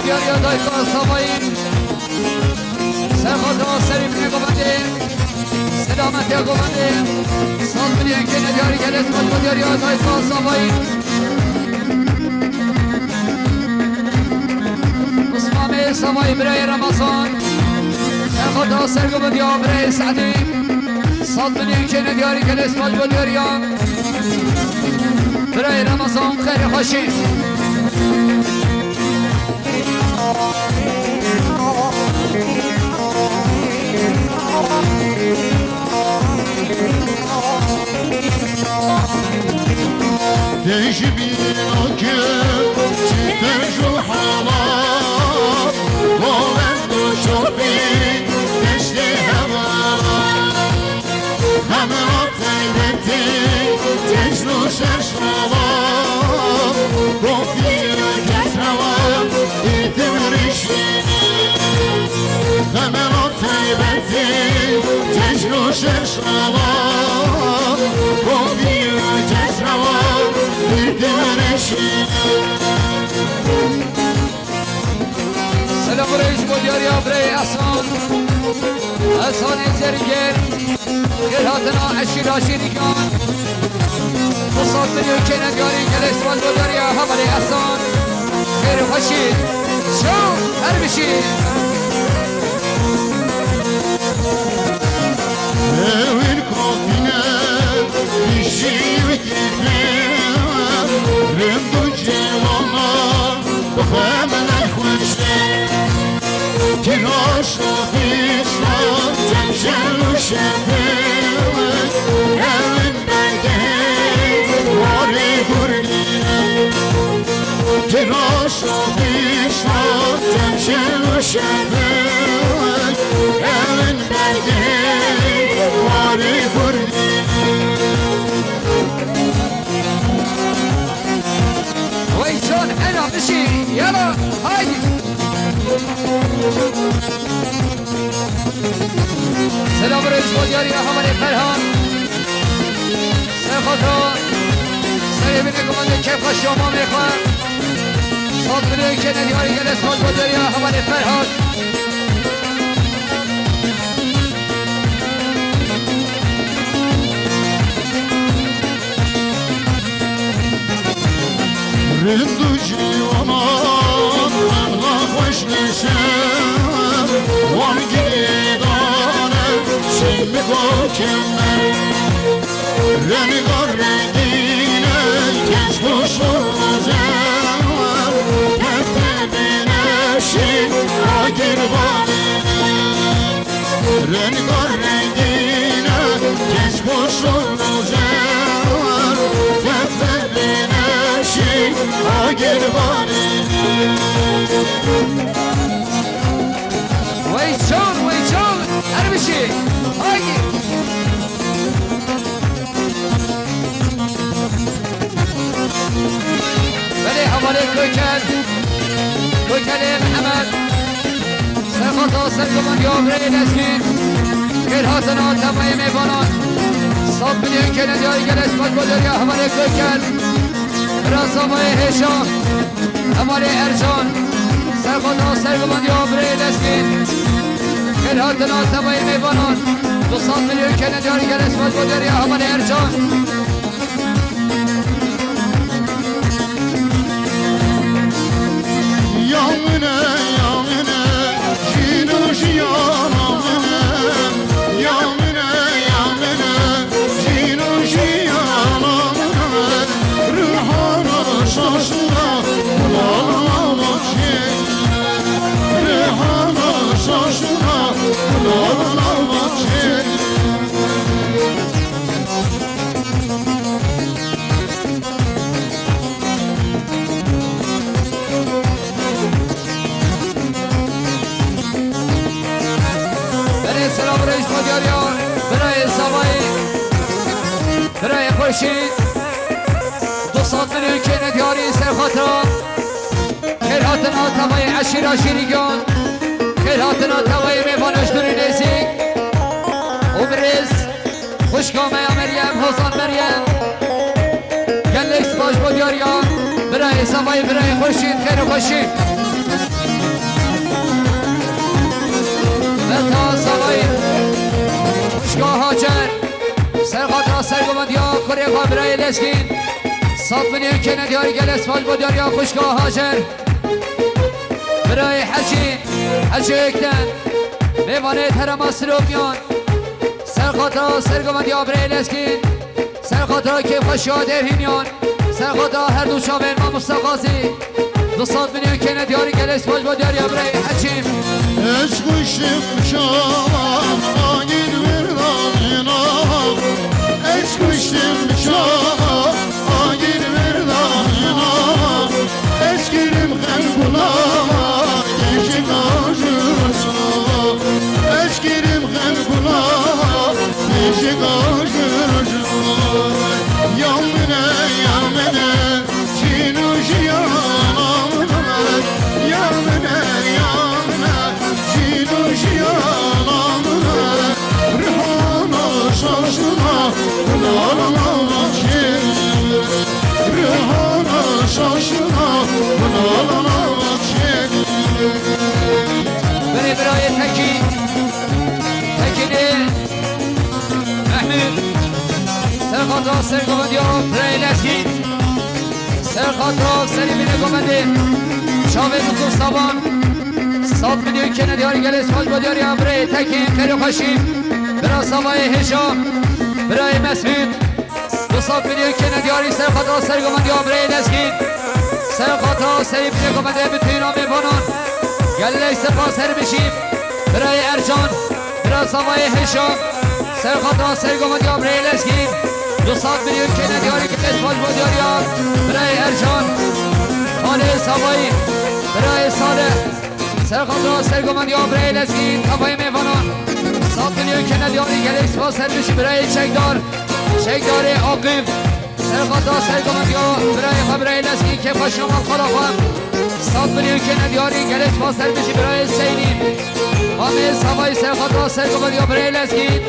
دیاری دای کاسابایی سرخواه سری بینه گوانده سلامتی گوانده سال بینه که ندیاری که لسمت دیاری دای کاسابایی اسمام سوایی برای رمضان سرخواه سرگو دیار برای سعدی سال بینه که ندیاری که لسمت دیاری برای رمضان خیر خوشی دش بینو که چیتش و حالات بلند و شبی دشت هوا همه را تیبتی تجن و ششمالا گفتی کش هوا ایتم رشینی همه را تیبتی تجن و ششمالا گفتی کش هوا سلام رئیس مدیری آبره احسان زرگر خیراتنا عشیر آشیری کن بساط بلیو که ندیاری کلیس باز مدیری حمل احسان خیر خوشید شو هر بشید اوین کافینه بیشی و کیفه رندو جوانا بخوام نخوشه که راشافیشا جمشن و شفه اوین برگه واری برگیره که راشافیشا جمشن و شفه اوین برگه واری برگیره ويشون انا مشي يلا هاي سلام رئيس مديري احمد فرهان سرخوتو سری بینه گمانده کیف شما میخوان صاد بینه که ندیاری گلس مدیری احمد فرهان رندو جوانان منها خوش نشم وان گریدانه چی میگو کمه رنگار رنگینه کش بشوزم تفته بینشی آگر بانه رنگار رنگینه کش بشوزم تفته بینشی آگر بانه ويشون ارمشي هاي بله حواله کوکل محمد سرخواه سرگمان یابره نسلین گرهاتنا تمای میبانان صاب بلیون که ندیاری گلس مدبادر یا حواله کوکل رازامای هشام حواله ارجان سرخواه سرگمان یابره نسلین گرهاتنا تمای میبانان دو صاب بلیون که ندیاری گلس مدبادر یا حواله ارجان Yamine yamine Cinuş yanamine Yamine yamine Cinuş yanamine Rühana şaşına Kulağına şey Rühana şaşına Kulağına şey سلام رئیس مدیریان برای سوایی برای خورشید 200 میلیون که ندیاری سرخاطران خیراتنا تمای عشیر آشیریگان خیراتنا تمای میوانش دوری نزیک عمرز خوشگامه مریم حسان مریم گلکس باش مدیریان برای سوایی برای خورشید خیر و خوشید متا سوایی خوشگاه هاجر سرخاطر سرگمند یا کوری قابرای لسکین صد میلیون که ندیاری گل اسفال بودار یا خوشگاه هاجر برای حجی اکتن میوانه ترما سروبیان سرخاطر سرگمند یا برای لسکین سرخاطر که خوشیاد هینیان سرخاطر هر دو شاور ما مستقاضی 200 میلیون که ندیاری گل اسفال بودار یا برای حجیم Eşkuşum şam, agil verdamina. Eşkuşum şam, agil verdamina. Eşkirim kalbuna, yeşil acısı. Eşkirim kalbuna, yeşil acısı. Yamine, yamine, çinuş yanamine. Yamine, yamine. Rihana şaşına bunalama çek Rihana şaşına bunalama çek Beni biraya tekini Mehmet Serkatra sergomandi ya Preyleski Serkatra seribine gomandi Çave Mustaban 100 میلیون که ندیاری گل اسفال بوداری برای تکین خیلی خوشیم برای سوای هشام برای مسعود 200 میلیون که ندیاری سرخاطر سرگمندی برای نسکین سرخاطر سریبین گمنده بتوین آمی بانان گل سپاس هر بشیم برای ارجان برای سوای هشام سرخاطر سرگمندی برای نسکین 200 میلیون که ندیاری گل اسفال بوداری برای ارجان خاله سوایی برای صالح سرخاطر سرگمند یا برای لسکین تفای میوانان 100 میلیون که ندیاری گلکس با سر بشی برای چکدار عاقب سرخاطر سرگمند یا برای لسکین که خوش نمان خدا خوام 100 میلیون که ندیاری گلکس با سر بشی برای سینین آمیر سوای سرخاطر سرگمند یا برای لسکین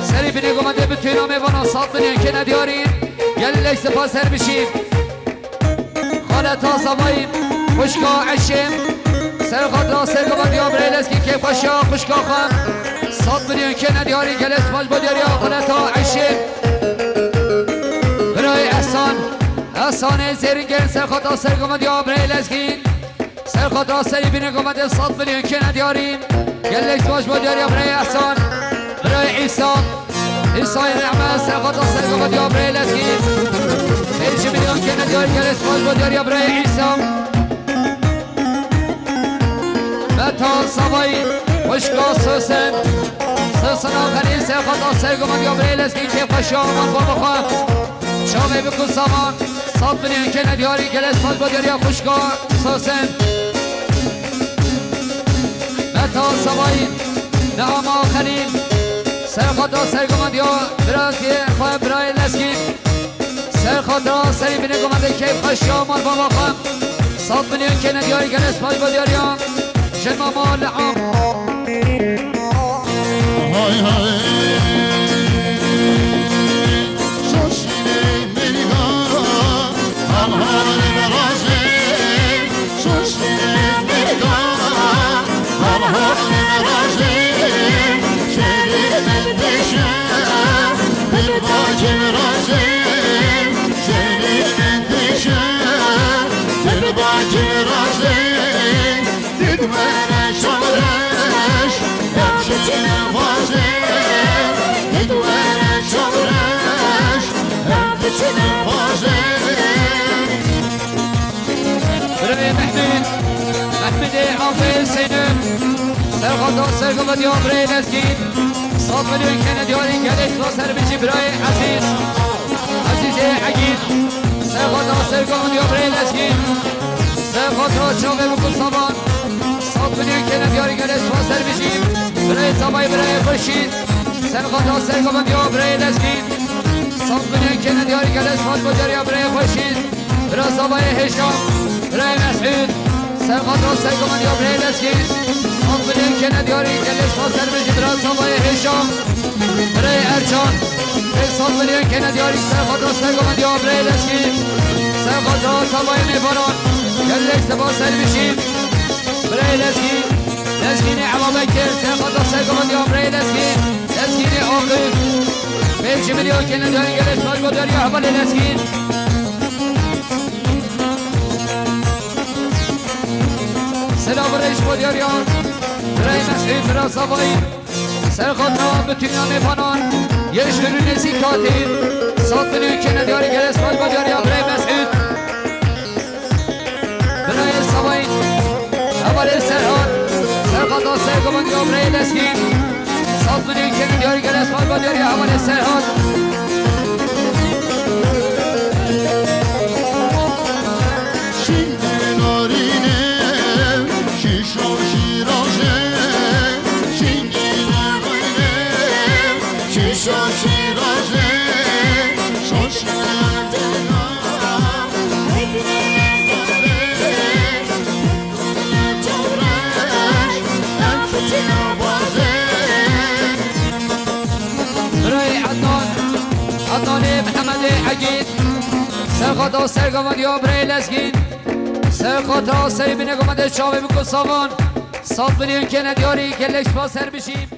سری بینه گمنده بتوینا میوانان 100 میلیون که ندیاری گلکس با سر بشی خالتا سوای خوشگاه عشم سرخاطر سرگمند یا برای لسکی که خوشیا خوشگاه خواهم 100 میلیون که ندیاری گل اسفال بوداری آخرتا عشق برای احسان زیرینگر سرخاطر سرگمند یا برای لسکی سرخاطر سریبین گمند 100 میلیون که ندیاری گل اسفال بوداری برای احسان برای عیسی نعمه سرخاطر سرگمند یا برای لسکی 5 میلیون که ندیاری گل اسفال بوداری برای عیسی متا سوایی خوشگاه سوسن آخرین سرخاطر سرگمند یا برای لسکی که خوشیا آمان بابا خواه شامه بکن سامان 100 میلیون که ندیاری گل اسفال بوداری خوشگاه سوسن متا سوایی نعم آخرین سرخاطر سرگمند یا برای لسکی سرخاطر سری بینه گمنده که خوشیا آمان بابا خواه 100 میلیون که ندیاری گل اسفال بوداری جنما مال عام Hay hay Şoşine meliga Alhane merazi Şoşine meliga Alhane merazi Şerine deşe Bir bacı merazi Şerine deşe Bir bacı merazi Didmene şavreş Hemşetine vazir Didmene şavreş Hemşetine vazir برای محمد عافی سینم سرخاطر سرگمند یا برای لسکین 100 میلیون که ندیاری گلش با سر بچی برای عزیز عگید سرخاطر سرگمند یا برای لسکین سرخاطر چاوه بکن سامان 100 میلیون که ندیاری گلش با سر بچی برای سامای برای خورشید سرخاطر سرگمند یا برای لسکین 100 میلیون که ندیاری گلش با بوداری برای خورشید برای سامای هشام برای مسعود سرخاطر سرگمند یا برای لسکین 100 میلیون که ندیاری گلش با سر بچی برای سامای هشام برای ارجان 100 میلیون که ندیاری سرخاطر سرگمند یا برای لسکین سرخاطر سامای میباران گلش با سر بچی برای لسکین لسكيني عبابكر سيخطا سيقوم يومري لسكيني اوقف 5 مليون كنا داري قلش فالقو داري احبال لسكين سلام ريش بودياريان رأي مسعود را صفایی سرخطا بتونا میپانان یشترون نسی کاتیر 100 میلیون کنه دیاری گرس فالقو داری رأی مسعود برای صفایی اول سرحان سرخطا سرگمان دیام رأی لسکین 100 میلیون کنه دیاری گرس فالقو داری اول سرحان سرخطا سرگمان یا برای لسکین سرخطا سری بینه گمده چاوه بکن سامان 100 میلیون که ندیاری که لکس پاسر بشیم